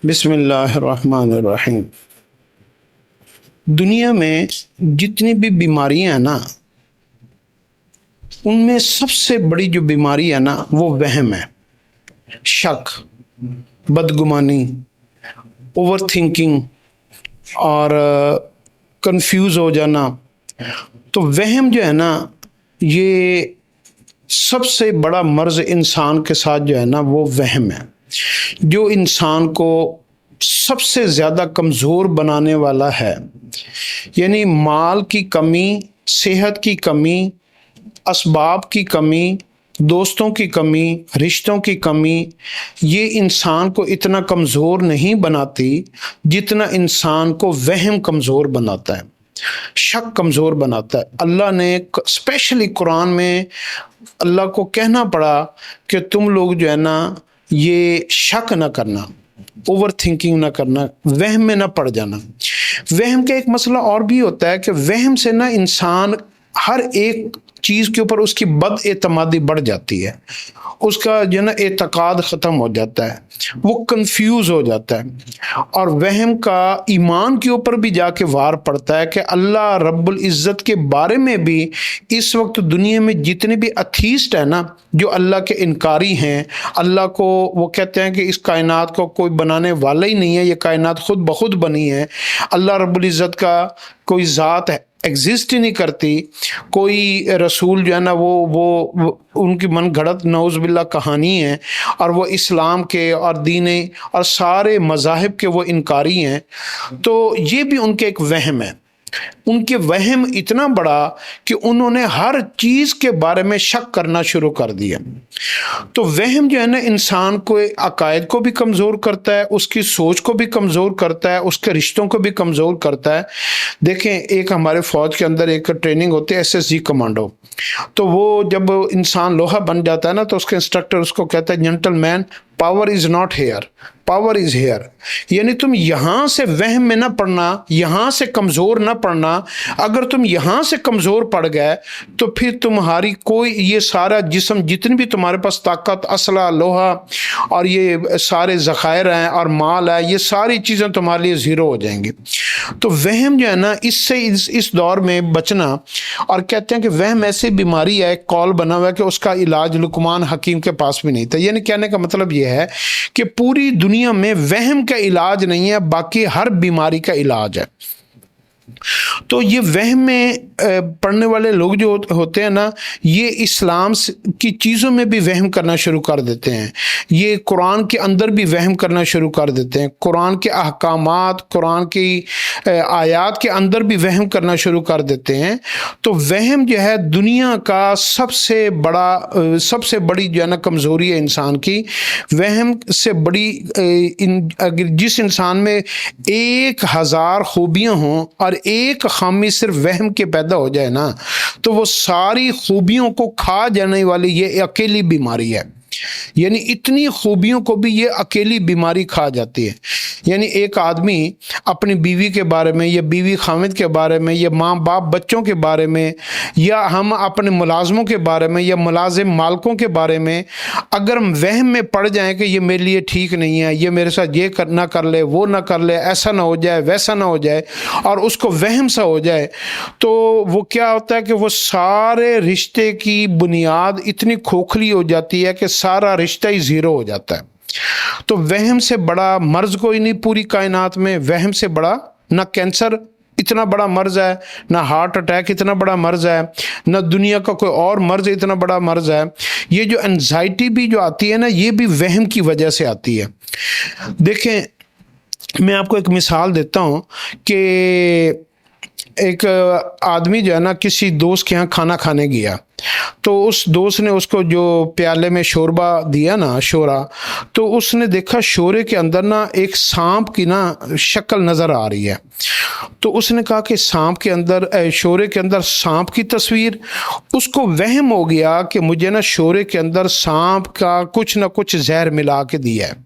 بسم اللہ الرحمن الرحیم۔ دنیا میں جتنی بھی بیماریاں ہیں نا، ان میں سب سے بڑی جو بیماری ہے نا وہ وہم ہے، شک، بدگمانی، اوور تھنکنگ اور کنفیوز ہو جانا۔ تو وہم جو ہے نا، یہ سب سے بڑا مرض انسان کے ساتھ جو ہے نا وہ وہم ہے، جو انسان کو سب سے زیادہ کمزور بنانے والا ہے۔ یعنی مال کی کمی، صحت کی کمی، اسباب کی کمی، دوستوں کی کمی، رشتوں کی کمی، یہ انسان کو اتنا کمزور نہیں بناتی جتنا انسان کو وہم کمزور بناتا ہے، شک کمزور بناتا ہے۔ اللہ نے اسپیشلی قرآن میں اللہ کو کہنا پڑا کہ تم لوگ جو ہے نا یہ شک نہ کرنا، اوور تھنکنگ نہ کرنا، وہم میں نہ پڑ جانا۔ وہم کا ایک مسئلہ اور بھی ہوتا ہے کہ وہم سے نا انسان ہر ایک چیز کے اوپر اس کی بد اعتمادی بڑھ جاتی ہے، اس کا جو ہے نا اعتقاد ختم ہو جاتا ہے، وہ کنفیوز ہو جاتا ہے، اور وہم کا ایمان کے اوپر بھی جا کے وار پڑتا ہے کہ اللہ رب العزت کے بارے میں بھی اس وقت دنیا میں جتنے بھی اتھیسٹ ہیں نا، جو اللہ کے انکاری ہیں، اللہ کو وہ کہتے ہیں کہ اس کائنات کو کوئی بنانے والا ہی نہیں ہے، یہ کائنات خود بخود بنی ہے، اللہ رب العزت کا کوئی ذات ہے ایگزسٹ ہی نہیں کرتی، کوئی رسول جو ہے نا وہ ان کی من گھڑت نعوذ باللہ کہانی ہے، اور وہ اسلام کے اور دین اور سارے مذاہب کے وہ انکاری ہیں۔ تو یہ بھی ان کے ایک وہم ہے، ان کے وہم اتنا بڑا کہ انہوں نے ہر چیز کے بارے میں شک کرنا شروع کر دیا۔ تو وہم جو ہے نا انسان کو عقائد کو بھی کمزور کرتا ہے، اس کی سوچ کو بھی کمزور کرتا ہے، اس کے رشتوں کو بھی کمزور کرتا ہے۔ دیکھیں، ایک ہمارے فوج کے اندر ایک ٹریننگ ہوتی ہے SSG کمانڈو، تو وہ جب انسان لوہا بن جاتا ہے نا تو اس کے انسٹرکٹر اس کو کہتا ہے gentleman, power is not here, power is here. یعنی تم یہاں سے وہم میں نہ پڑنا، یہاں سے کمزور نہ پڑنا۔ اگر تم یہاں سے کمزور پڑ گئے تو پھر تمہاری کوئی یہ سارا جسم، جتنی بھی تمہارے پاس طاقت، اسلحہ، لوہا اور یہ سارے ذخائر ہیں اور مال ہے، یہ ساری چیزیں تمہارے لیے زیرو ہو جائیں گی۔ تو وہم جو ہے نا اس سے اس دور میں بچنا، اور کہتے ہیں کہ وہم ایسی بیماری ہے، ایک قول بنا ہوا ہے کہ اس کا علاج لقمان حکیم کے پاس بھی نہیں تھا۔ یعنی کہنے کا مطلب یہ ہے کہ پوری دنیا میں وہم کا علاج نہیں ہے، باقی ہر بیماری کا علاج ہے۔ تو یہ وہم میں پڑھنے والے لوگ جو ہوتے ہیں نا، یہ اسلام کی چیزوں میں بھی وہم کرنا شروع کر دیتے ہیں، یہ قرآن کے اندر بھی وہم کرنا شروع کر دیتے ہیں، قرآن کے احکامات، قرآن کی آیات کے اندر بھی وہم کرنا شروع کر دیتے ہیں۔ تو وہم جو ہے دنیا کا سب سے بڑی جو ہے نا کمزوری ہے انسان کی۔ وہم سے بڑی اگر جس انسان میں 1000 خوبیاں ہوں اور ایک خامی صرف وہم کے پیدا ہو جائے نا، تو وہ ساری خوبیوں کو کھا جانے والی یہ اکیلی بیماری ہے۔ یعنی اتنی خوبیوں کو بھی یہ اکیلی بیماری کھا جاتی ہے۔ یعنی ایک آدمی اپنی بیوی کے بارے میں، یا بیوی خامد کے بارے میں، یا ماں باپ بچوں کے بارے میں، یا ہم اپنے ملازموں کے بارے میں، یا ملازم مالکوں کے بارے میں اگر ہم وہم میں پڑ جائیں کہ یہ میرے لیے ٹھیک نہیں ہے، یہ میرے ساتھ یہ نہ کر لے، وہ نہ کر لے، ایسا نہ ہو جائے، ویسا نہ ہو جائے، اور اس کو وہم سا ہو جائے، تو وہ کیا ہوتا ہے کہ وہ سارے رشتے کی بنیاد اتنی کھوکھلی ہو جاتی ہے کہ سارا رشتہ ہی زیرو ہو جاتا ہے۔ تو وہم سے بڑا مرض کوئی نہیں پوری کائنات میں، وہم سے بڑا نہ کینسر اتنا بڑا مرض ہے، نہ ہارٹ اٹیک اتنا بڑا مرض ہے، نہ دنیا کا کوئی اور مرض اتنا بڑا مرض ہے۔ یہ جو انزائٹی بھی جو آتی ہے نا، یہ بھی وہم کی وجہ سے آتی ہے۔ دیکھیں، میں آپ کو ایک مثال دیتا ہوں کہ ایک آدمی جو ہے نا کسی دوست کے ہاں کھانا کھانے گیا، تو اس دوست نے اس کو جو پیالے میں شوربہ دیا نا، شورا، تو اس نے دیکھا شورے کے اندر نا ایک سانپ کی نا شکل نظر آ رہی ہے۔ تو اس نے کہا کہ سانپ کے اندر، شورے کے اندر سانپ کی تصویر۔ اس کو وہم ہو گیا کہ مجھے نا شورے کے اندر سانپ کا کچھ نہ کچھ زہر ملا کے دیا ہے۔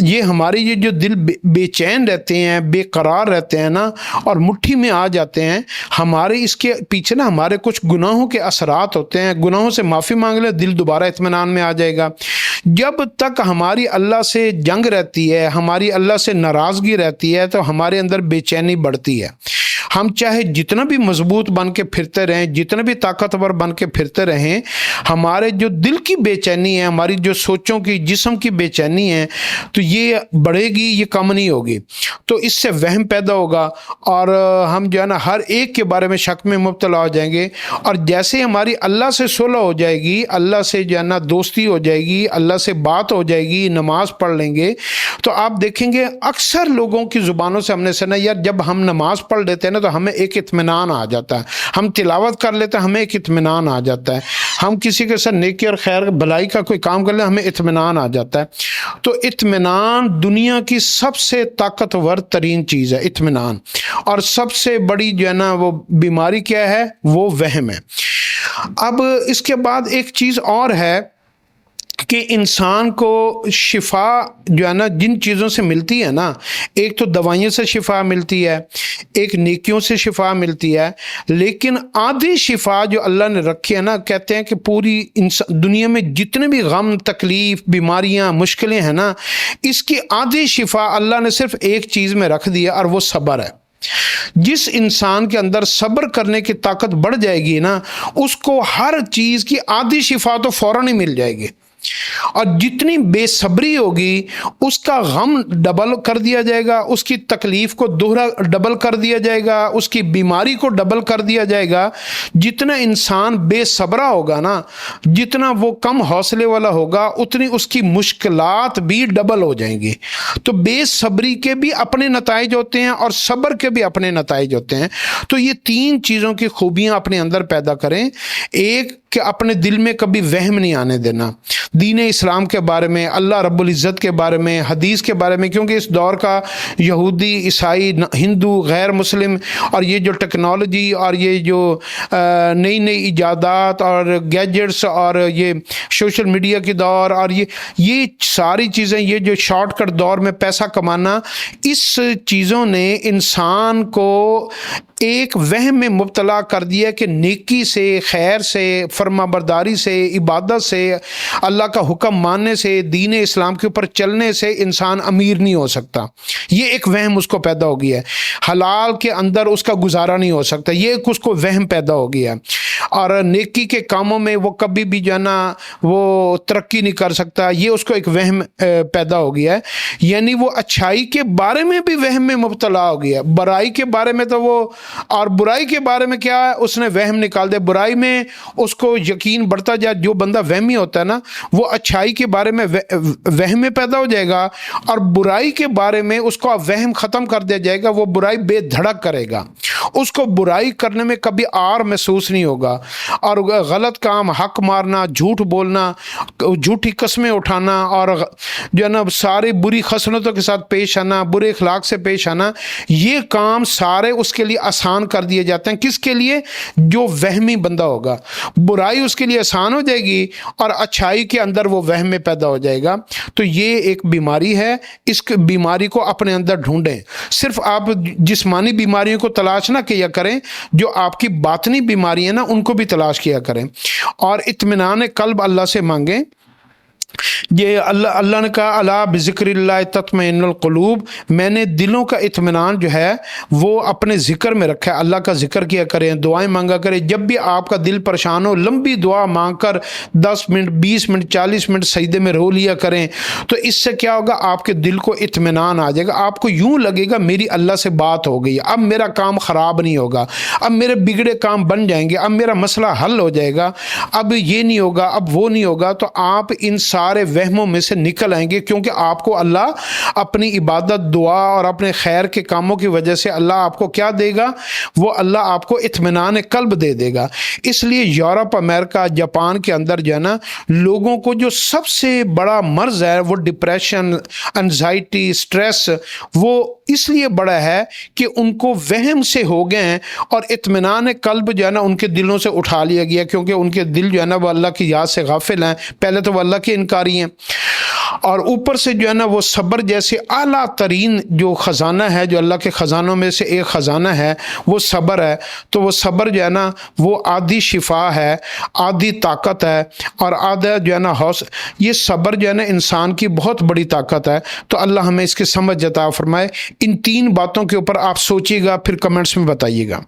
یہ ہمارے یہ جو دل بے چین رہتے ہیں، بے قرار رہتے ہیں نا، اور مٹھی میں آ جاتے ہیں، ہمارے اس کے پیچھے نا ہمارے کچھ گناہوں کے اثرات ہوتے ہیں. گناہوں سے معافی مانگ لے، دل دوبارہ اطمینان میں آ جائے گا. جب تک ہماری اللہ سے جنگ رہتی ہے، ہماری اللہ سے ناراضگی رہتی ہے، تو ہمارے اندر بے چینی بڑھتی ہے. ہم چاہے جتنا بھی مضبوط بن کے پھرتے رہیں، جتنا بھی طاقتور بن کے پھرتے رہیں، ہمارے جو دل کی بے چینی ہے، ہماری جو سوچوں کی، جسم کی بے چینی ہے، تو یہ بڑھے گی، یہ کم نہیں ہوگی. تو اس سے وہم پیدا ہوگا، اور ہم جو ہے نا ہر ایک کے بارے میں شک میں مبتلا ہو جائیں گے. اور جیسے ہماری اللہ سے صلح ہو جائے گی، اللہ سے جو ہے نا دوستی ہو جائے گی، اللہ سے بات ہو جائے گی، نماز پڑھ لیں گے، تو آپ دیکھیں گے اکثر لوگوں کی زبانوں سے ہم نے سنا، یار جب ہم نماز پڑھ لیتے ہیں نا تو ہمیں ایک اطمینان آ جاتا ہے. ہم تلاوت کر لیتے ہیں، ہمیں ایک اطمینان آ جاتا ہے. ہم کسی کے ساتھ نیکی اور خیر بھلائی کا کوئی کام کر لیں، ہمیں اطمینان آ جاتا ہے. تو اطمینان دنیا کی سب سے طاقتور ترین چیز ہے، اطمینان. اور سب سے بڑی جو ہے نا وہ بیماری کیا ہے؟ وہ وہم ہے. اب اس کے بعد ایک چیز اور ہے کہ انسان کو شفا جو ہے نا جن چیزوں سے ملتی ہے نا، ایک تو دوائیوں سے شفا ملتی ہے، ایک نیکیوں سے شفا ملتی ہے، لیکن آدھی شفا جو اللہ نے رکھی ہے نا، کہتے ہیں کہ پوری دنیا میں جتنے بھی غم، تکلیف، بیماریاں، مشکلیں ہیں نا، اس کی آدھی شفا اللہ نے صرف ایک چیز میں رکھ دی ہے، اور وہ صبر ہے. جس انسان کے اندر صبر کرنے کی طاقت بڑھ جائے گی نا، اس کو ہر چیز کی آدھی شفا تو فوراً ہی مل جائے گی. اور جتنی بے صبری ہوگی، اس کا غم ڈبل کر دیا جائے گا، اس کی تکلیف کو دوہرا ڈبل کر دیا جائے گا، اس کی بیماری کو ڈبل کر دیا جائے گا. جتنا انسان بے صبرا ہوگا نا، جتنا وہ کم حوصلے والا ہوگا، اتنی اس کی مشکلات بھی ڈبل ہو جائیں گی. تو بے صبری کے بھی اپنے نتائج ہوتے ہیں، اور صبر کے بھی اپنے نتائج ہوتے ہیں. تو یہ تین چیزوں کی خوبیاں اپنے اندر پیدا کریں. ایک کہ اپنے دل میں کبھی وہم نہیں آنے دینا دین اسلام کے بارے میں، اللہ رب العزت کے بارے میں، حدیث کے بارے میں. کیونکہ اس دور کا یہودی، عیسائی، ہندو، غیر مسلم، اور یہ جو ٹیکنالوجی اور یہ جو نئی نئی ایجادات اور گیجٹس اور یہ سوشل میڈیا کی دور، اور یہ ساری چیزیں، یہ جو شارٹ کٹ دور میں پیسہ کمانا، اس چیزوں نے انسان کو ایک وہم میں مبتلا کر دیا کہ نیکی سے، خیر سے، فرما برداری سے، عبادت سے، اللہ کا حکم ماننے سے، دین اسلام کے اوپر چلنے سے انسان امیر نہیں ہو سکتا. یہ ایک وہم اس کو پیدا ہو گیا ہے. حلال کے اندر اس کا گزارا نہیں ہو سکتا، یہ ایک اس کو وہم پیدا ہو گیا ہے. اور نیکی کے کاموں میں وہ کبھی بھی جو ہے نا وہ ترقی نہیں کر سکتا، یہ اس کو ایک وہم پیدا ہو گیا ہے. یعنی وہ اچھائی کے بارے میں بھی وہم میں مبتلا ہو گیا، برائی کے بارے میں تو وہ، اور برائی کے بارے میں کیا ہے، اس نے وہم نکال دیا. برائی میں اس کو یقین بڑھتا جائے. جو بندہ وہمی ہوتا ہے نا، وہ اچھائی کے بارے میں وہم میں پیدا ہو جائے گا، اور برائی کے بارے میں اس کو وہم ختم کر دیا جائے گا. وہ برائی بے دھڑک کرے گا، اس کو برائی کرنے میں کبھی آر محسوس نہیں ہوگا. اور غلط کام، حق مارنا، جھوٹ بولنا، جھوٹی قسمیں اٹھانا، اور جو ہے نا ساری بری خصلتوں کے ساتھ پیش آنا، برے اخلاق سے پیش آنا، یہ کام سارے اس کے لیے آسان کر دیے جاتے ہیں. کس کے لیے؟ جو وہمی بندہ ہوگا. برائی اس کے لیے آسان ہو جائے گی، اور اچھائی کے اندر وہ وہم میں پیدا ہو جائے گا. تو یہ ایک بیماری ہے. اس بیماری کو اپنے اندر ڈھونڈیں. صرف آپ جسمانی بیماریوں کو تلاش نہ کیا کریں، جو آپ کی باطنی بیماری ہے نا، ان کو بھی تلاش کیا کریں. اور اطمینان قلب اللہ سے مانگیں. یہ اللہ نے کہا الا بذکر اللہ تطمئن القلوب، میں نے دلوں کا اطمینان جو ہے وہ اپنے ذکر میں رکھا ہے. اللہ کا ذکر کیا کریں، دعائیں مانگا کریں. جب بھی آپ کا دل پریشان ہو، لمبی دعا مانگ کر 10 منٹ، 20 منٹ، 40 منٹ سجدے میں رو لیا کریں. تو اس سے کیا ہوگا؟ آپ کے دل کو اطمینان آ جائے گا. آپ کو یوں لگے گا میری اللہ سے بات ہو گئی، اب میرا کام خراب نہیں ہوگا، اب میرے بگڑے کام بن جائیں گے، اب میرا مسئلہ حل ہو جائے گا، اب یہ نہیں ہوگا، اب وہ نہیں ہوگا. تو آپ ان سارے وہموں میں سے نکل آئیں گے، کیونکہ آپ کو اللہ اپنی عبادت، دعا اور اپنے خیر کے کاموں کی وجہ سے اللہ آپ کو کیا دے گا؟ وہ اللہ آپ کو اطمینان قلب دے دے گا. اس لیے یورپ، امریکہ، جاپان کے اندر جو ہے نا، لوگوں کو جو سب سے بڑا مرض ہے وہ ڈپریشن، انزائٹی، سٹریس، وہ اس لیے بڑا ہے کہ ان کو وہم سے ہو گئے ہیں، اور اطمینان قلب جو ہے نا ان کے دلوں سے اٹھا لیا گیا، کیونکہ ان کے دل جو ہے نا وہ اللہ کی یاد سے غافل ہیں. پہلے تو وہ اللہ کے انکار کاری ہیں، اور اوپر سے جو ہے نا وہ صبر جیسے اعلیٰ ترین جو خزانہ ہے، جو اللہ کے خزانوں میں سے ایک خزانہ ہے وہ صبر ہے، تو وہ صبر جو ہے نا وہ آدھی شفا ہے، آدھی طاقت ہے، اور آدھا جو ہے نا یہ صبر جو ہے نا انسان کی بہت بڑی طاقت ہے۔ تو اللہ ہمیں اس کی سمجھ عطا فرمائے۔ ان تین باتوں کے اوپر آپ سوچیے گا، پھر کمنٹس میں بتائیے گا۔